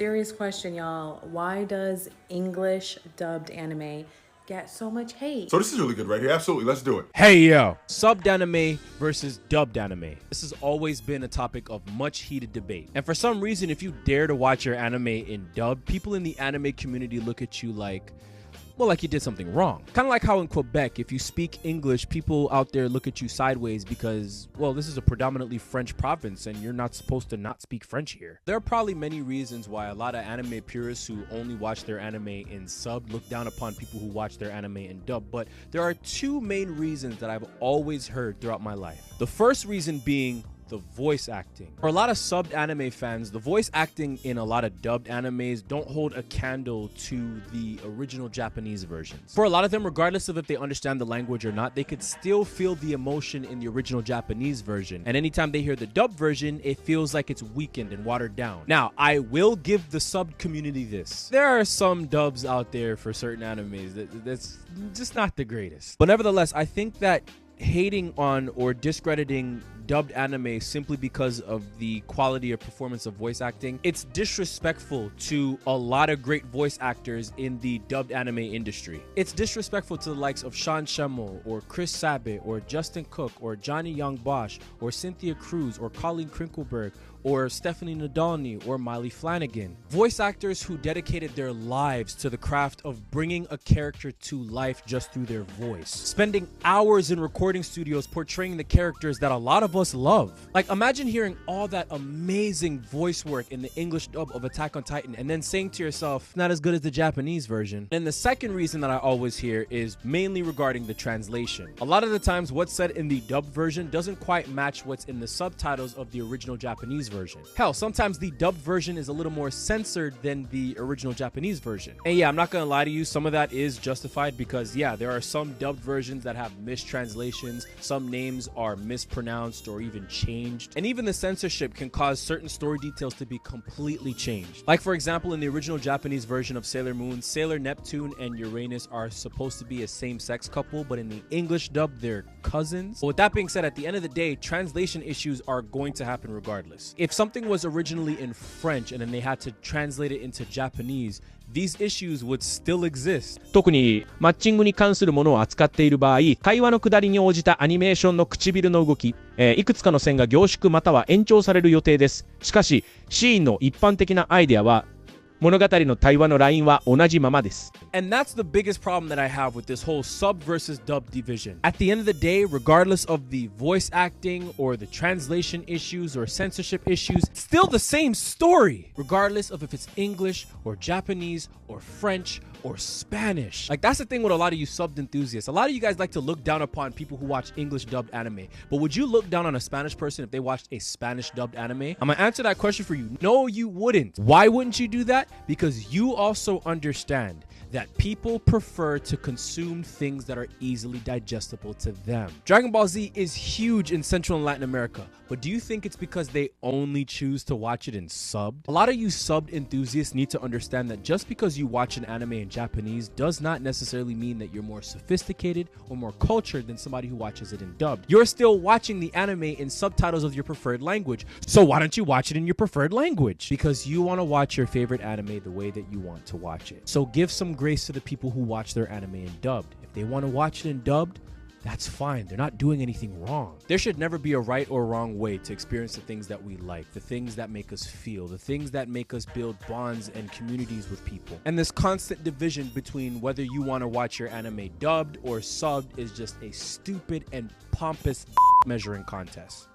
Serious question, y'all. Why does English dubbed anime get so much hate? So this is really good right here. Absolutely. Let's do it. Hey yo, subbed anime versus dubbed anime. This has always been a topic of much heated debate. And for some reason, if you dare to watch your anime in dub, people in the anime community look at you like, well, like you did something wrong. Kind of like how in Quebec, if you speak English, people out there look at you sideways because, well, this is a predominantly French province and you're not supposed to not speak French here. There are probably many reasons why a lot of anime purists who only watch their anime in sub look down upon people who watch their anime in dub, but there are two main reasons that I've always heard throughout my life. The first reason being the voice acting. For a lot of subbed anime fans, the voice acting in a lot of dubbed animes don't hold a candle to the original Japanese versions. For a lot of them, regardless of if they understand the language or not, they could still feel the emotion in the original Japanese version. And anytime they hear the dubbed version, it feels like it's weakened and watered down. Now, I will give the sub community this. There are some dubs out there for certain animes that's just not the greatest. But nevertheless, I think that hating on or discrediting dubbed anime simply because of the quality of performance of voice acting, it's disrespectful to a lot of great voice actors in the dubbed anime industry. It's disrespectful to the likes of Sean Schemmel or Chris Sabat or Justin Cook or Johnny Young Bosch or Cynthia Cruz or Colleen Krinkelberg or Stephanie Nadolny or Miley Flanagan. Voice actors who dedicated their lives to the craft of bringing a character to life just through their voice. Spending hours in recording studios portraying the characters that a lot of us love. Like, imagine hearing all that amazing voice work in the English dub of Attack on Titan and then saying to yourself, not as good as the Japanese version. And the second reason that I always hear is mainly regarding the translation. A lot of the times what's said in the dubbed version doesn't quite match what's in the subtitles of the original Japanese version. Hell, sometimes the dubbed version is a little more censored than the original Japanese version. And yeah, I'm not gonna lie to you, some of that is justified because yeah, there are some dubbed versions that have mistranslations, some names are mispronounced or even changed, and even the censorship can cause certain story details to be completely changed. Like for example, in the original Japanese version of Sailor Moon, Sailor Neptune and Uranus are supposed to be a same-sex couple, but in the English dub, they're cousins. But with that being said, at the end of the day, translation issues are going to happen regardless. If something was originally in French and then they had to translate it into Japanese, these issues would still exist. 特にマッチングに関するものを扱っている場合、会話の下りに応じたアニメーションの唇の動き、いくつかの線が凝縮または延長される予定です。しかし、シーンの一般的なアイデアは物語の対話のラインは同じままです。And that's the biggest problem that I have with this whole sub versus dub division. At the end of the day, regardless of the voice acting or the translation issues or censorship issues, it's still the same story, regardless of if it's English or Japanese or French or Spanish. Like, that's the thing with a lot of you subbed enthusiasts. A lot of you guys like to look down upon people who watch English dubbed anime. But would you look down on a Spanish person if they watched a Spanish dubbed anime? I'm gonna answer that question for you. No, you wouldn't. Why wouldn't you do that? Because you also understand that people prefer to consume things that are easily digestible to them. Dragon Ball Z is huge in Central and Latin America, but do you think it's because they only choose to watch it in subbed? A lot of you subbed enthusiasts need to understand that just because you watch an anime in Japanese does not necessarily mean that you're more sophisticated or more cultured than somebody who watches it in dubbed. You're still watching the anime in subtitles of your preferred language, so why don't you watch it in your preferred language? Because you want to watch your favorite anime the way that you want to watch it. So give some grace to the people who watch their anime in dubbed. If they want to watch it in dubbed, that's fine. They're not doing anything wrong. There should never be a right or wrong way to experience the things that we like, the things that make us feel, the things that make us build bonds and communities with people. And this constant division between whether you want to watch your anime dubbed or subbed is just a stupid and pompous measuring contest.